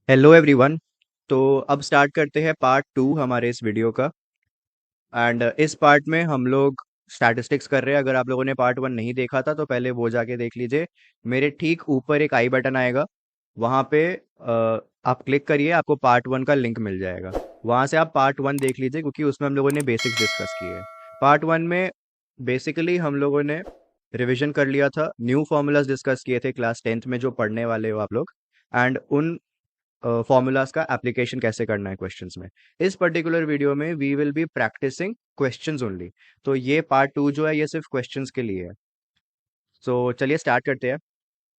Hello everyone. तो अब start करते हैं पार्ट 2 हमारे इस वीडियो का। एंड इस पार्ट में हम लोग स्टैटिस्टिक्स कर रहे हैं। अगर आप लोगों ने पार्ट 1 नहीं देखा था तो पहले वो जाके देख लीजिए। मेरे ठीक ऊपर एक आई बटन आएगा, वहाँ पे आप क्लिक करिए, आपको पार्ट 1 का लिंक मिल जाएगा। वहाँ से आप पार्ट 1 देख लीजिए, क्योंकि उसमें हम लोगों ने बेसिक्स डिस्कस किए हैं। पार्ट 1 में बेसिकली हम लोगों ने रिवीजन कर लिया था, न्यू फॉर्मूलाज डिस्कस किए थे क्लास 10th में जो पढ़ने वाले हो आप लोग, एंड उन फॉर्मूलाज का एप्लीकेशन कैसे करना है क्वेश्चंस में। इस पर्टिकुलर वीडियो में we will be practising questions only. तो ये पार्ट 2 जो है ये सिर्फ क्वेश्चंस के लिए है। सो चलिए स्टार्ट करते हैं।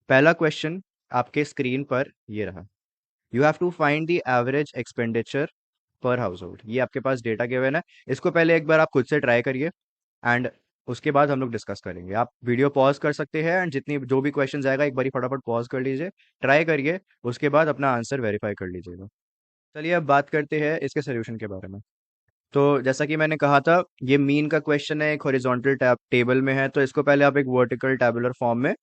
पहला क्वेश्चन आपके स्क्रीन पर ये रहा। You have to find the average expenditure per household. ये आपके पास डेटा गिवन है। इसको पहले एक बार आप खुद से ट्राई करिए, एंड उसके बाद हम लोग डिस्कस करेंगे। आप वीडियो पॉज कर सकते हैं, एंड जितनी जो भी क्वेश्चन आएगा एक बारी फटाफट पॉज कर लीजिए, ट्राई करिए, उसके बाद अपना आंसर वेरीफाई कर लीजिएगा। चलिए अब बात करते हैं इसके सोल्यूशन के बारे में। तो जैसा कि मैंने कहा था, ये मीन का क्वेश्चन है, एक हॉरिजॉन्टल टेबल में है, तो इसको पहले आप एक वर्टिकल टेबुलर फॉर्म में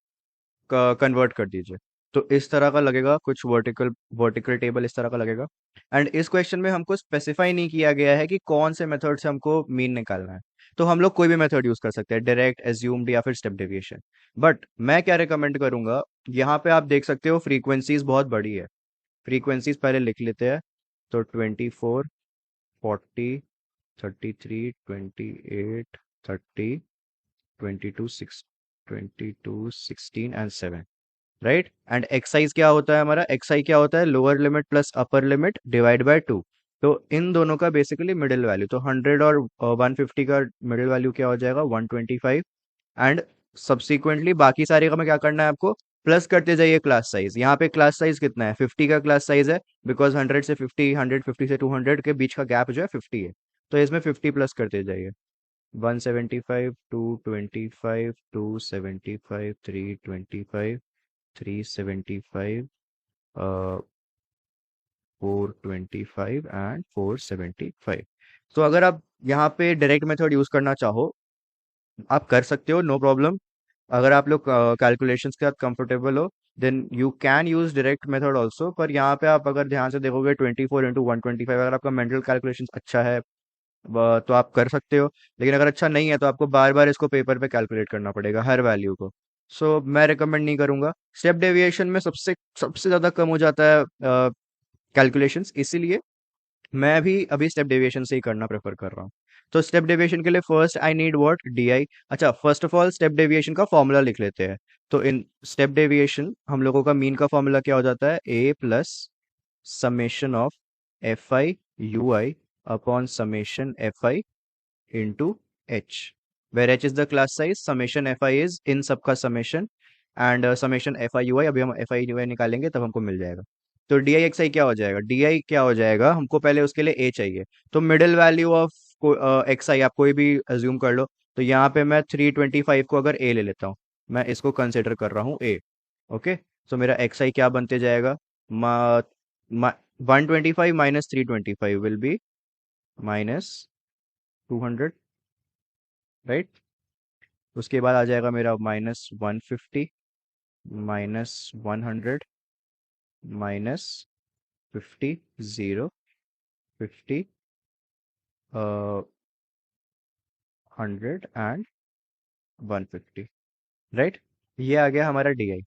कन्वर्ट कर दीजिए। तो इस तरह का लगेगा, कुछ वर्टिकल वर्टिकल टेबल इस तरह का लगेगा। एंड इस क्वेश्चन में हमको स्पेसिफाई नहीं किया गया है कि कौन से मेथड से हमको मीन निकालना है। तो हम लोग कोई भी मेथड यूज कर सकते हैं, डायरेक्ट, एज्यूम्ड या फिर स्टेप डेविएशन। बट मैं क्या रिकमेंड करूंगा, यहाँ पे आप देख सकते हो फ्रीक्वेंसीज बहुत बड़ी है। फ्रीक्वेंसीज पहले लिख लेते हैं। तो 24, 40, 33, 28, 30, 22, 6, 22, 16 एंड 7। राइट। एंड एक्साइज क्या होता है हमारा, एक्साई क्या होता है, lower limit plus upper limit divide by 2। तो इन दोनों का बेसिकली मिडिल वैल्यू, तो 100 और 150 का मिडिल वैल्यू क्या हो जाएगा, 125। एंड सब्सिक्वेंटली बाकी सारे का में क्या करना है आपको, प्लस करते जाइए क्लास साइज। यहाँ पे क्लास साइज कितना है, 50 का क्लास साइज है, बिकॉज 100 से 50, 150 से 200 के बीच का गैप जो है 50 है। तो इसमें 50 प्लस करते जाइए। 175, 225, 275, 325, 375, 425 एंड 475। तो अगर आप यहाँ पे डायरेक्ट मेथड यूज करना चाहो, आप कर सकते हो, नो प्रॉब्लम। अगर आप लोग कैलकुलेशंस के साथ कंफर्टेबल हो, then you can use direct method also. पर यहाँ पे आप अगर ध्यान से देखोगे, 24 इंटू 125, अगर आपका मेंटल कैलकुलेशन अच्छा है तो आप कर सकते हो। लेकिन अगर अच्छा नहीं है तो आपको बार बार इसको पेपर पे कैलकुलेट करना पड़ेगा हर वैल्यू को। सो मैं रिकमेंड नहीं करूंगा। स्टेप डेविएशन में सबसे सबसे ज़्यादा कम हो जाता है कैलकुलेशंस, इसीलिए मैं भी अभी स्टेप डेविएशन से ही करना प्रेफर कर रहा हूँ। तो स्टेप डेविएशन के लिए first I need what, D I. अच्छा, first of all step deviation का फॉर्मूला लिख लेते हैं। तो इन स्टेप डेविएशन हम लोगों का मीन का फॉर्मूला क्या हो जाता है, A plus summation of F I you I upon summation F I into H, where H is the class size, summation F I is इन सबका summation, and summation F I you I, अभी हम F I you आई निकालेंगे तब हमको मिल जाएगा। तो D I x आई क्या हो जाएगा, डी आई क्या हो जाएगा, हमको पहले उसके लिए ए चाहिए। तो मिडिल वैल्यू ऑफ एक्स आई आप कोई भी एज्यूम कर लो। तो यहाँ पे मैं 325 को अगर ए ले लेता हूँ, मैं इसको कंसिडर कर रहा हूँ ए। ओके। तो मेरा एक्स आई क्या बनते जाएगा, 125 माइनस 325 विल बी -200। राइट। उसके बाद आ जाएगा मेरा -150, -100, -50, 0, 50, 100 एंड 150। राइट। ये आ गया हमारा डी आई।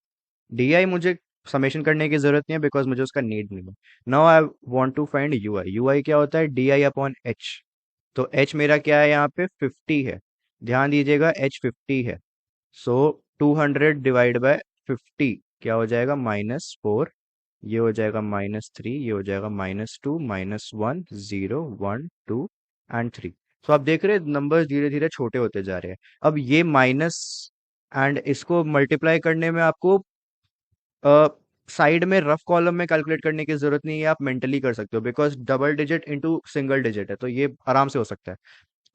डी आई मुझे समेशन करने की जरूरत नहीं है, बिकॉज मुझे उसका नीड नहीं है। Now I want to find U I. You I क्या होता है, डी आई अपॉन एच। तो एच मेरा क्या है, यहाँ पे 50 है। ध्यान दीजिएगा, एच 50 है। सो 200 डिवाइड बाय 50 क्या हो जाएगा, -4। ये हो जाएगा -3, ये हो जाएगा -2, -1, 0, 1, 2 एंड 3। तो आप देख रहे हैं नंबर्स धीरे धीरे छोटे होते जा रहे हैं। अब ये माइनस एंड इसको मल्टीप्लाई करने में आपको साइड में रफ कॉलम में कैलकुलेट करने की जरूरत नहीं है, आप मेंटली कर सकते हो, because double digit into single digit है, तो ये आराम से हो सकता है।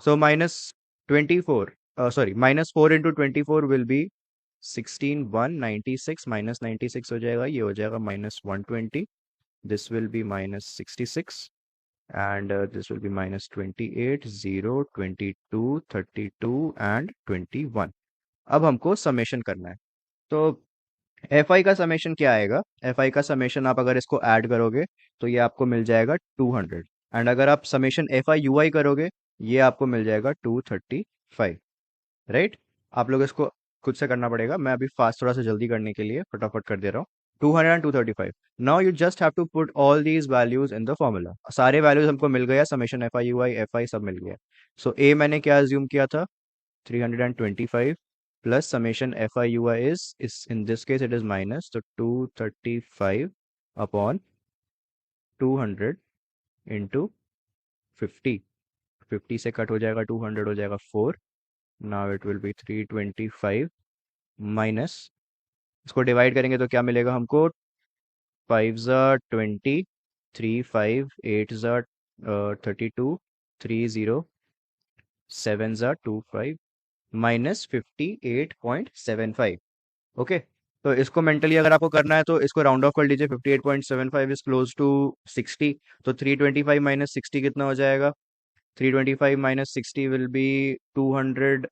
सो -24, सॉरी, -4 इंटू 24 विल बी 16, 196, -96 हो जाएगा, ये हो जाएगा -120। This will B -66, and this will B -28, 0, 22, 32 and 21। अब हमको समेशन करना है। तो एफ आई का समेशन क्या आएगा? एफ आई का समेशन आप अगर इसको ऐड करोगे तो ये आपको मिल जाएगा 200, एंड अगर आप समेशन एफ आई यू आई करोगे ये आपको मिल जाएगा 235, राइट? आप लोग इसको खुद से करना पड़ेगा, मैं अभी फास्ट थोड़ा सा जल्दी करने के लिए फटाफट कर दे रहा हूँ। 235। Now you just have to put all these values in the formula. सारे वैल्यूज हमको मिल गया, summation F I you i f i सब मिल गया। सो ए मैंने क्या अज्यूम किया था? 325 plus summation FIUI is in this case it is minus, so 235 upon 200 into 50। 50 से कट हो जाएगा 200 हो जाएगा 4। Now it will be 325 minus, इसको डिवाइड करेंगे तो क्या मिलेगा हमको? 5 ज़ा 20, 3 5 8 ज़ा 32, 3 0 7 ज़ा 25 माइनस 58.75। ओके, तो इसको मेंटली अगर आपको करना है तो इसको राउंड ऑफ कर लीजिए। 58.75 इज क्लोज टू 60, तो 325 माइनस 60 कितना हो जाएगा? 325 माइनस 60 विल बी 200,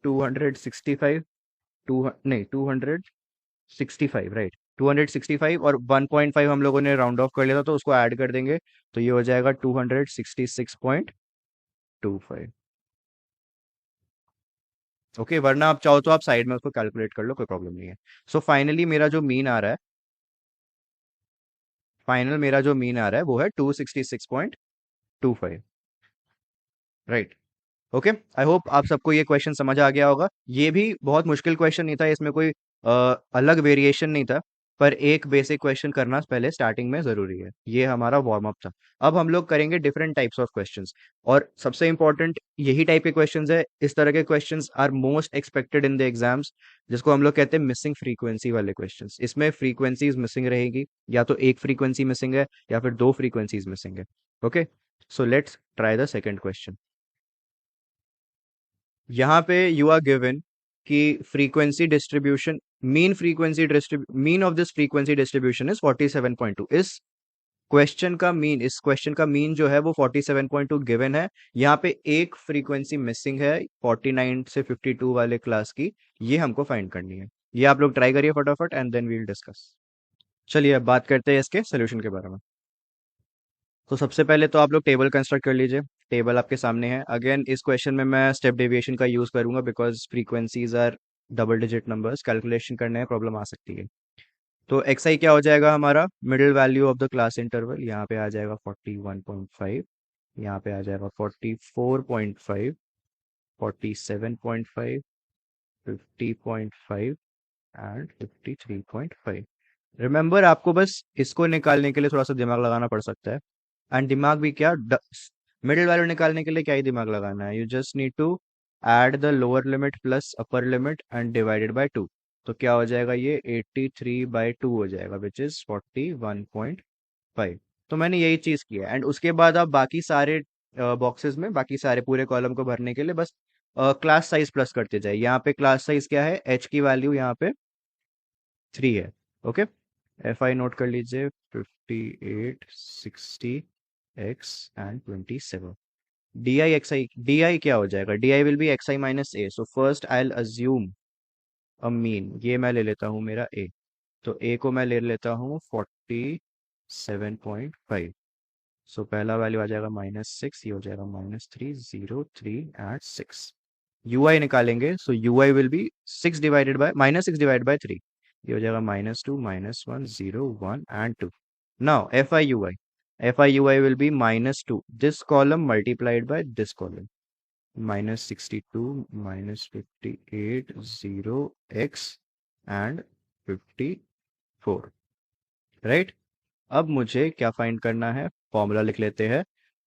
265, टू नहीं 265, राइट? 265 और 1.5 हम लोगों ने राउंड ऑफ कर लिया था तो उसको ऐड कर देंगे, तो ये हो जाएगा 266.25। ओके, वरना आप चाहो तो आप साइड में उसको कैलकुलेट कर लो, कोई प्रॉब्लम नहीं है। सो फाइनली मेरा जो मीन आ रहा है, फाइनल मेरा जो मीन आ रहा है वो है 266.25, राइट? ओके, आई होप आप सबको ये क्वेश्चन समझ आ गया होगा। ये भी बहुत मुश्किल क्वेश्चन नहीं था, इसमें कोई अलग वेरिएशन नहीं था, पर एक बेसिक क्वेश्चन करना पहले स्टार्टिंग में जरूरी है। ये हमारा वार्म अप था। अब हम लोग करेंगे डिफरेंट टाइप्स ऑफ क्वेश्चंस, और सबसे इंपॉर्टेंट यही टाइप के क्वेश्चंस है। इस तरह के questions are most expected in the exams, जिसको हम लोग कहते हैं मिसिंग फ्रीक्वेंसी वाले क्वेश्चंस। इसमें फ्रीक्वेंसीज मिसिंग रहेगी, या तो एक फ्रीक्वेंसी मिसिंग है या फिर दो फ्रीक्वेंसीज मिसिंग है। Okay, so let's try the second question. यहाँ पे यू आर गिवन कि frequency distribution, mean of this frequency distribution is 47.2। इस क्वेश्चन का मीन जो है वो 47.2 गिवन है। यहाँ पे एक फ्रीक्वेंसी मिसिंग है 49 से 52 वाले क्लास की, ये हमको फाइंड करनी है। ये आप लोग ट्राई करिए फटाफट एंड देन वील डिस्कस। चलिए अब बात करते हैं इसके सोल्यूशन के बारे में। तो सबसे पहले तो आप लोग टेबल कंस्ट्रक्ट कर लीजिए। टेबल आपके सामने है। अगेन इस क्वेश्चन में मैं स्टेप डेविएशन का यूज करूंगा because frequencies are double digit numbers, calculation करने में प्रॉब्लम आ सकती है। तो एक्स आई क्या हो जाएगा हमारा? Middle value of the class interval, यहाँ पे आ जाएगा 41.5, यहाँ पे आ जाएगा 44.5, 47.5, 50.5 एंड 53.5। रिमेंबर, आपको बस इसको निकालने के लिए थोड़ा सा दिमाग लगाना पड़ सकता है। एंड दिमाग भी क्या, मिडिल वैल्यू निकालने के लिए क्या ही दिमाग लगाना है, you just need to add the lower limit plus upper limit and divided by 2। तो क्या हो जाएगा? ये 83/2 हो जाएगा विच इज 41.5। तो मैंने यही चीज किया, एंड उसके बाद आप बाकी सारे बॉक्सेस में बाकी सारे पूरे कॉलम को भरने के लिए बस क्लास साइज प्लस करते जाए। यहाँ पे क्लास साइज क्या है? एच की वैल्यू यहाँ पे 3 है। ओके, एफ आई नोट कर लीजिए, 58, 60 x and 27। D I x I, D I क्या हो जाएगा? D I will be x I minus A. So first I L assume a mean, ये मैं ले लेता हूँ मेरा ए। तो ए को मैं ले लेता हूँ 47.5। सो पहला वैल्यू आ जाएगा -6, ये हो जाएगा -3, 0 3 एंड 6। यू आई निकालेंगे, so you I will be 6 divided by -6 divided by 3, ये हो जाएगा -2 -1 0 1 and 2। Now F I you i, f I you I will be -2, this column multiplied by this column, -62 -58 0 x and 54, right? अब मुझे क्या find करना है? Formula लिख लेते हैं।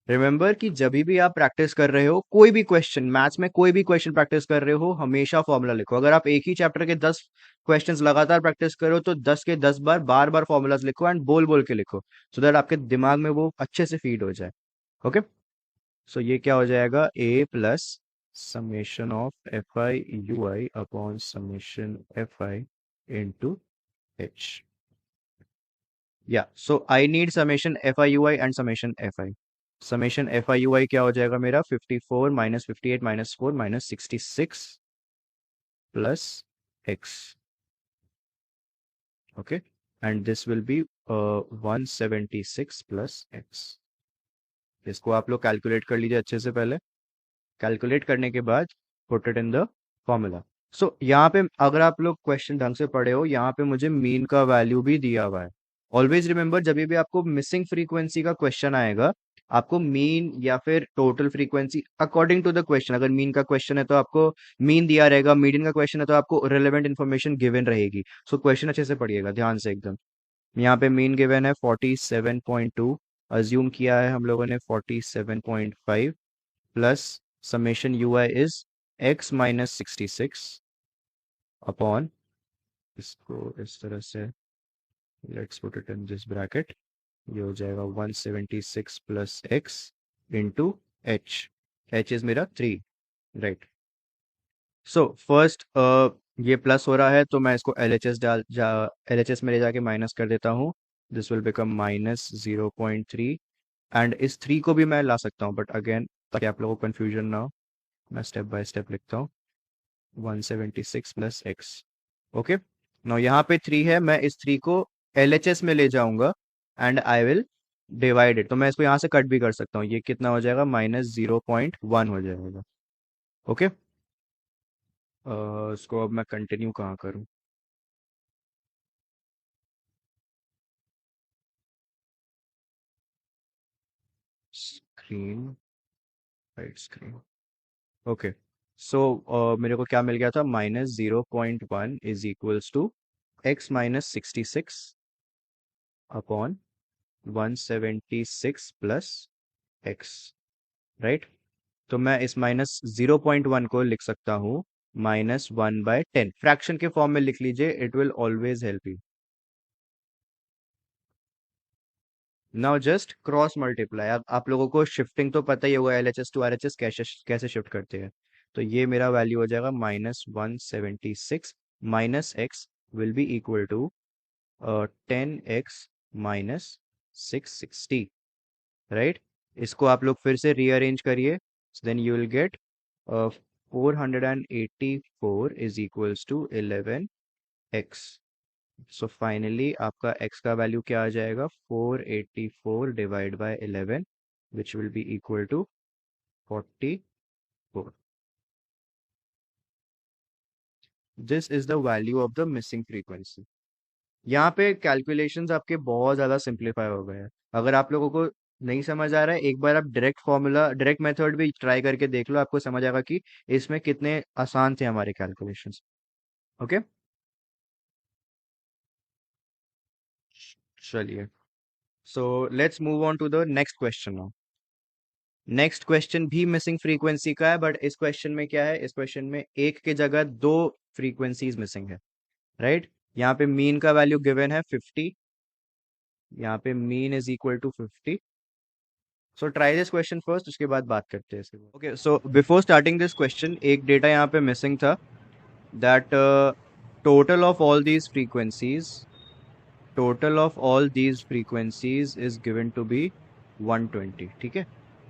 रिमेंबर कि जब भी आप प्रैक्टिस कर रहे हो, कोई भी क्वेश्चन मैथ्स में, कोई भी क्वेश्चन प्रैक्टिस कर रहे हो, हमेशा फॉर्मूला लिखो। अगर आप एक ही चैप्टर के 10 क्वेश्चंस लगातार प्रैक्टिस करो तो 10 के 10 बार बार बार फॉर्मूलाज लिखो एंड बोल बोल के लिखो, सो दैट आपके दिमाग में वो अच्छे से फीड हो जाए। ओके, सो ये क्या हो जाएगा? A plus summation of F I you I upon summation F I into H. या so I need summation F I you I and summation F I. Summation F I you I क्या हो जाएगा मेरा? 54 -58 -4 -66 plus X. Okay, and this will be 176 plus X. इसको आप लोग calculate कर लीजिए अच्छे से पहले। कैलकुलेट करने के बाद put it in the formula. So यहाँ पे अगर आप लोग क्वेश्चन ढंग से पढ़े हो, यहाँ पे मुझे मीन का वैल्यू भी दिया हुआ है। ऑलवेज रिमेंबर, जब भी आपको मिसिंग फ्रीक्वेंसी का क्वेश्चन आएगा, आपको मीन या फिर total frequency according to the question, अगर मीन का क्वेश्चन है तो आपको मीन दिया रहेगा, मीडियन का क्वेश्चन है तो आपको रिलेवेंट इन्फॉर्मेशन गिवन रहेगी। सो क्वेश्चन अच्छे से पढ़िएगा ध्यान से एकदम। यहाँ पे मीन गिवन है 47.2, अज्यूम किया है हम लोगों ने 47.5, plus summation ui is x minus 66 upon, इसको इस तरह से let's put it in this bracket, ये हो जाएगा 176 plus x into h। h is मेरा 3, राइट। सो फर्स्ट ये प्लस हो रहा है तो मैं इसको LHS में ले जाके माइनस कर देता हूँ। This will become minus 0.3, and इस 3 को भी मैं ला सकता हूँ, बट अगेन ताकि आप लोगों को कंफ्यूजन ना हो, मैं स्टेप बाय स्टेप लिखता हूँ। 176 प्लस एक्स। ओके, नाउ यहाँ पे 3 है, मैं इस 3 को LHS में ले जाऊंगा and I will divide it. तो मैं इसको यहाँ से कट भी कर सकता हूँ, ये कितना हो जाएगा, -0.1 हो जाएगा। ओके, इसको अब मैं कंटिन्यू कहाँ करूँ? Screen, right screen. Okay, so मेरे को क्या मिल गया था, -0.1 is equals to x minus 66 upon 176 plus x, right. तो मैं इस -0.1 को लिख सकता हूँ -1/10, फ्रैक्शन के फॉर्म में लिख लीजिए, it will always help you. Now just cross multiply. अब आप लोगों को शिफ्टिंग तो पता ही होगा, LHS टू RHS कैसे कैसे शिफ्ट करते हैं। तो ये मेरा वैल्यू हो जाएगा -176 minus x will be equal to 10x minus 660, right. इसको आप लोग फिर से रीअरेंज करिए, then you will get 484 is equals to 11x। So finally आपका x का वैल्यू क्या आ जाएगा, 484 divide by 11, which will be equal to 44। This is the value of the missing frequency. यहाँ पे कैलकुलेशंस आपके बहुत ज़्यादा सिंप्लीफाई हो गए हैं। अगर आप लोगों को नहीं समझ आ रहा है, एक बार आप डायरेक्ट मेथड भी ट्राई करके देख लो, आपको समझ आएगा कि इसमें कितने आसान थे हमारे कैलकुलेशंस। ओके, चलिए, so let's move on to the next question now. Next question भी मिसिंग फ्रीक्वेंसी का है, बट इस क्वेश्चन में क्या है, इस क्वेश्चन में एक के जगह दो फ्रीक्वेंसीज मिसिंग है, राइट। यहाँ पे मीन का वैल्यू गिवन है 50, यहाँ पे mean is equal to 50। So try this question first, उसके बाद बात करते हैं इसके। Okay, so before starting this question एक डेटा यहाँ पे मिसिंग था, that total of all these frequencies total of all these frequencies is given to be 120, ठीक है।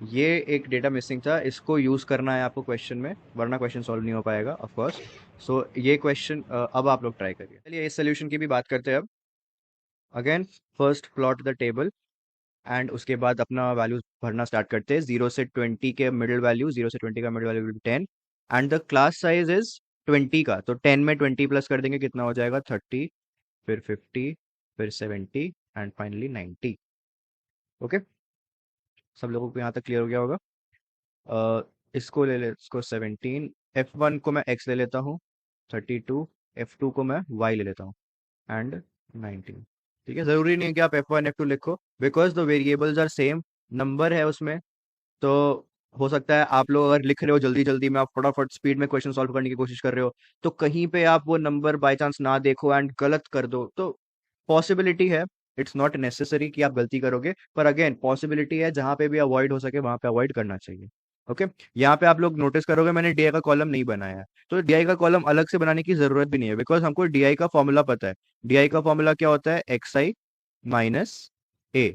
ये एक डेटा मिसिंग था, इसको यूज करना है आपको क्वेश्चन में, वरना क्वेश्चन सॉल्व नहीं हो पाएगा ऑफ कोर्स। सो ये क्वेश्चन अब आप लोग ट्राई करिए। चलिए इस सोल्यूशन की भी बात करते हैं अब। Again first plot the table, and उसके बाद अपना वैल्यू भरना स्टार्ट करते हैं। 0 से 20 के मिडिल वैल्यू, 0 से 20 का middle value will be 10, and the class size is 20 का, तो 10 में 20 प्लस कर देंगे, कितना हो जाएगा, 30, फिर 50, फिर 70 एंड फाइनली 90। ओके, सब लोगों को यहाँ तक क्लियर हो गया होगा। इसको ले ले, इसको 17, F1 को मैं x ले लेता हूँ, 32, F2 को मैं y ले लेता हूँ, एंड 19। ठीक है, जरूरी नहीं है कि आप F1 F2 लिखो, because the variables are same, number है उसमें। तो हो सकता है आप लोग अगर लिख रहे हो जल्दी जल्दी में, आप फटाफट स्पीड में क्वेश्चन सॉल्व करने की कोशिश कर रहे हो, तो कहीं पे आप वो नंबर बाय चांस ना देखो एंड गलत कर दो, तो पॉसिबिलिटी है। इट्स नॉट नेसेसरी कि आप गलती करोगे, पर अगेन पॉसिबिलिटी है, जहां पे भी अवॉइड हो सके वहां पे अवॉइड करना चाहिए। ओके, यहाँ पे आप लोग नोटिस करोगे मैंने DI का कॉलम नहीं बनाया है, तो DI का कॉलम अलग से बनाने की जरूरत भी नहीं है, बिकॉज हमको DI का फॉर्मूला पता है। DI का फॉर्मूला क्या होता है, XI माइनस A,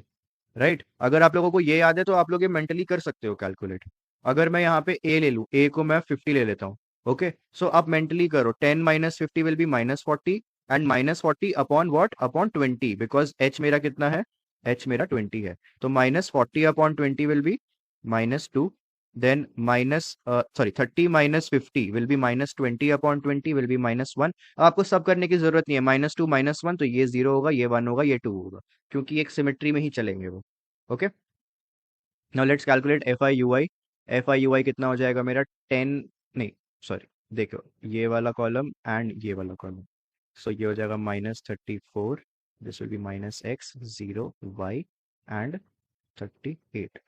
राइट। अगर आप लोगों को ये याद है तो आप लोग ये मेंटली कर सकते हो कैलकुलेट। अगर मैं यहाँ पे A ले लूँ, A को मैं 50 ले लेता हूँ, ओके। सो आप मेंटली करो, 10 minus 50 will B -40, and -40 upon what, upon 20, because h मेरा कितना है, h मेरा 20 है। तो -40 upon 20 will be -2, then -30 - 50 will be -20 upon 20 will be -1। आपको सब करने की जरूरत नहीं है, -2 -1, तो ये 0 होगा, ये 1 होगा, ये 2 होगा, क्योंकि एक सिमेट्री में ही चलेंगे वो। Okay, now let's calculate F I you I कितना हो जाएगा मेरा, 10, नहीं सॉरी, देखो ये वाला कॉलम एंड ये वाला कॉलम, सो ये हो जाएगा -34, this will be -x 0 y and 38,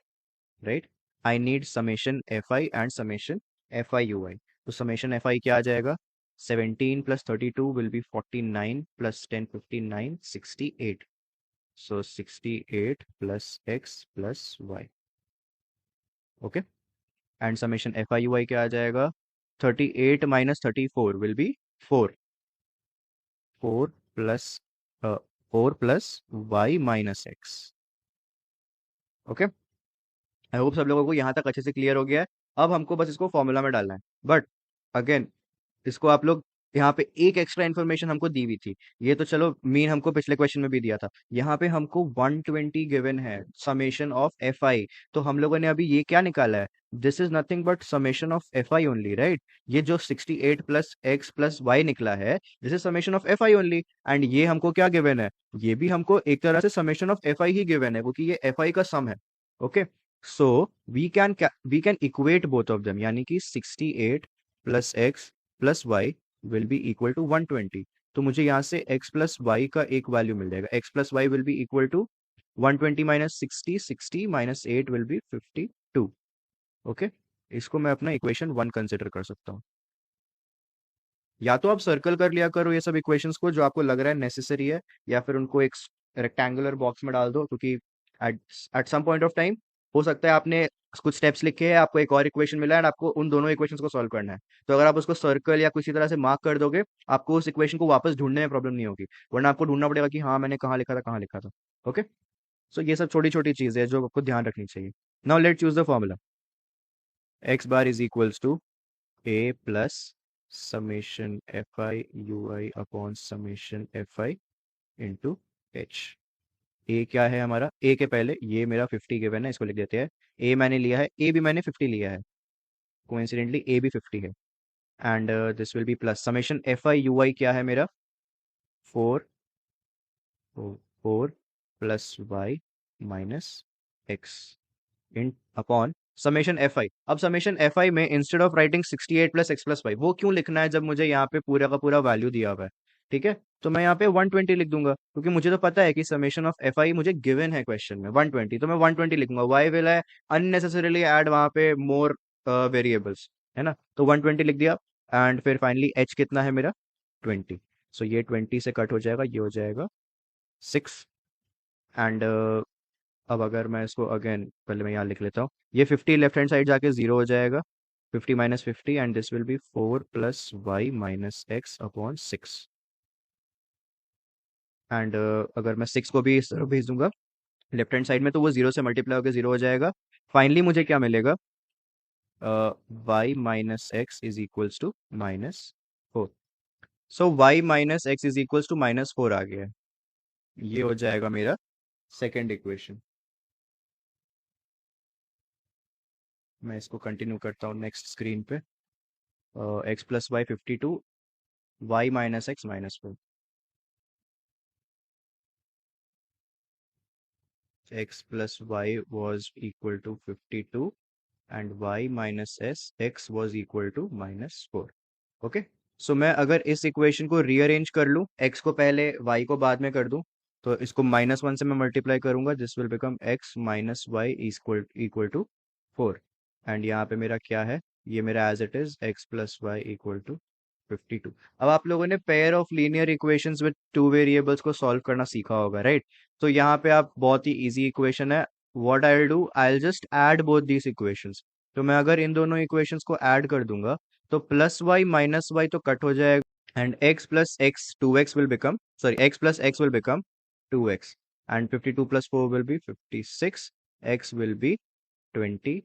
right. I need summation F I and summation F I you I. तो समेशन एफ आई क्या आ जाएगा, 17 + 32 will be 49 + 10 59 68, so 68 + x + y। Okay, and summation F I you I क्या आ जाएगा, 38 - 34 will be 4, 4 plus 4 + y - x। Okay, I hope सब लोगों को यहाँ तक अच्छे से क्लियर हो गया है। अब हमको बस इसको फॉर्मूला में डालना है, बट अगेन इसको आप लोग, यहाँ पे एक एक्स्ट्रा इन्फॉर्मेशन हमको दी हुई थी, ये तो चलो मीन हमको पिछले क्वेश्चन में भी दिया था, यहाँ पे हमको 120 गिवन है समेशन ऑफ एफ आई। तो हम लोगों ने अभी ये क्या निकाला है, this is nothing but summation of F I only, right. ये जो 68 + x + y निकला है, this is summation of F I only, and ये हमको क्या गिवन है, ये भी हमको एक तरह से समेशन ऑफ एफ आई ही गिवन है, क्योंकि ये एफ आई का सम है। Okay, so we can equate both of them, यानी कि 68 + x + y will be equal to 120। तो मुझे यहाँ से x + y का एक वैल्यू मिल जाएगा, x + y will be equal to 120 - 60, 60 - 8 will be 52। Okay, इसको मैं अपना इक्वेशन 1 कंसिडर कर सकता हूँ। या तो आप सर्कल कर लिया करो ये सब इक्वेशंस को जो आपको लग रहा है नेसेसरी है, या फिर उनको एक रेक्टेंगुलर बॉक्स में डाल दो, क्योंकि at at some point of time हो सकता है आपने कुछ स्टेप्स लिखे हैं, आपको एक और इक्वेशन मिला है, एंड आपको उन दोनों इक्वेशंस को सॉल्व करना है। तो अगर आप उसको सर्कल या किसी तरह से मार्क कर दोगे, आपको उस इक्वेशन को वापस ढूंढने में प्रॉब्लम नहीं होगी, वरना आपको ढूंढना पड़ेगा कि हाँ मैंने कहाँ लिखा था, कहाँ लिखा था। ओके, सो ये सब छोटी छोटी चीजें हैं जो आपको ध्यान रखनी चाहिए। Now let choose the formula, x bar is equals to a plus summation fi ui upon summation fi into h। a क्या है हमारा, a के पहले ये मेरा 50 गिवन है, इसको लिख देते हैं। a मैंने लिया है, a भी मैंने 50 लिया है, कोइंसिडेंटली a भी 50 है, and this will B plus summation fi ui क्या है मेरा, 4 4 + y - x in upon summation F I. अब समेशन एफ आई में instead of writing 68 + x + y, वो क्यों लिखना है जब मुझे यहाँ पे पूरा का पूरा वैल्यू दिया हुआ है, ठीक है। तो मैं यहाँ पे 120 लिख दूंगा, क्योंकि मुझे तो पता है कि समेशन ऑफ एफ आई मुझे गिवन है क्वेश्चन में 120, तो मैं 120 लिखूंगा। Why will I unnecessarily add वहां पे मोर वेरिएबल्स, है ना, तो 120 लिख दिया। एंड फिर फाइनली एच कितना है मेरा, 20, सो ये 20 से कट हो जाएगा, ये हो जाएगा 6। एंड अब अगर मैं इसको अगेन पहले मैं यहाँ लिख लेता हूँ, ये 50 लेफ्ट हैंड साइड जाके 0 हो जाएगा, 50 - 50, and this will be 4 + y - x upon 6। And अगर मैं 6 को भी इस तरफ भेज दूंगा लेफ्ट हैंड साइड में, तो वो 0 से मल्टीप्लाई होकर 0 हो जाएगा। फाइनली मुझे क्या मिलेगा, y - x is equals to -4। सो y - x is equals to -4 आ गया है, ये हो जाएगा मेरा सेकेंड इक्वेशन। मैं इसको कंटिन्यू करता हूँ नेक्स्ट स्क्रीन पे, x + y 52, y - x -4, x plus y was equal to 52 and y minus s x was equal to -4। Okay, सो मैं अगर इस इक्वेशन को रीअरेंज कर लूँ, x को पहले y को बाद में कर दूं, तो इसको -1 से मैं मल्टीप्लाई करूंगा, this will become x - y equal to 4। And यहाँ पे मेरा क्या है, ये मेरा as it is x + y equal to 52। अब आप लोगों ने pair of linear equations with two variables को सॉल्व करना सीखा होगा, राइट। तो यहाँ पे आप बहुत ही इजी इक्वेशन है, what I will do, I will just add both these equations. तो मैं अगर इन दोनों इक्वेशंस को ऐड कर दूंगा, तो +y - y तो कट हो जाएगा, and x + x 2x will become, sorry x + x will become 2x, and 52 + 4 will be 56, x will be 28,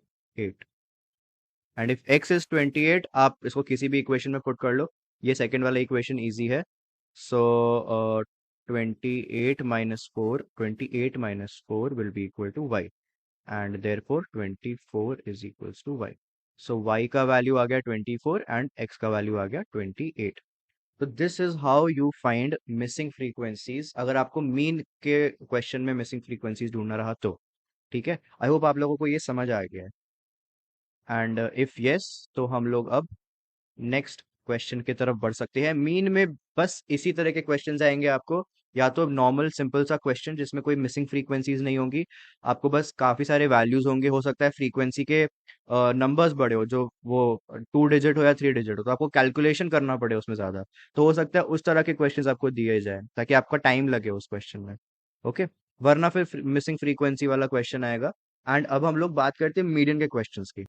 and if x is 28, आप इसको किसी भी इक्वेशन में पुट कर लो, ये सेकंड वाला इक्वेशन इजी है। सो 28 minus 4 will be equal to y, and therefore 24 is equals to y. So y का वैल्यू आ गया 24 एंड x का वैल्यू आ गया 28. तो this is how you find missing frequencies अगर आपको मीन के क्वेश्चन में मिसिंग फ्रीक्वेंसीज ढूंढना रहा तो. ठीक है, आई होप आप लोगों को ये समझ आ गया है. एंड इफ यस, तो हम लोग अब नेक्स्ट क्वेश्चन की तरफ बढ़ सकते हैं. मीन में बस इसी तरह के क्वेश्चंस आएंगे आपको, या तो नॉर्मल सिंपल सा क्वेश्चन जिसमें कोई मिसिंग फ्रीक्वेंसीज नहीं होंगी. आपको बस काफी सारे वैल्यूज होंगे, हो सकता है फ्रीक्वेंसी के नंबर्स बड़े हो, जो वो 2 डिजिट हो या 3 डिजिट हो, तो आपको कैलकुलेशन करना पड़े उसमें ज्यादा. तो हो सकता है उस तरह के क्वेश्चंस आपको दिए जाए ताकि आपका टाइम लगे उस क्वेश्चन में. ओके, वरना फिर मिसिंग फ्रीक्वेंसी वाला क्वेश्चन आएगा. एंड अब हम लोग बात करते हैं मीडियन के क्वेश्चंस की.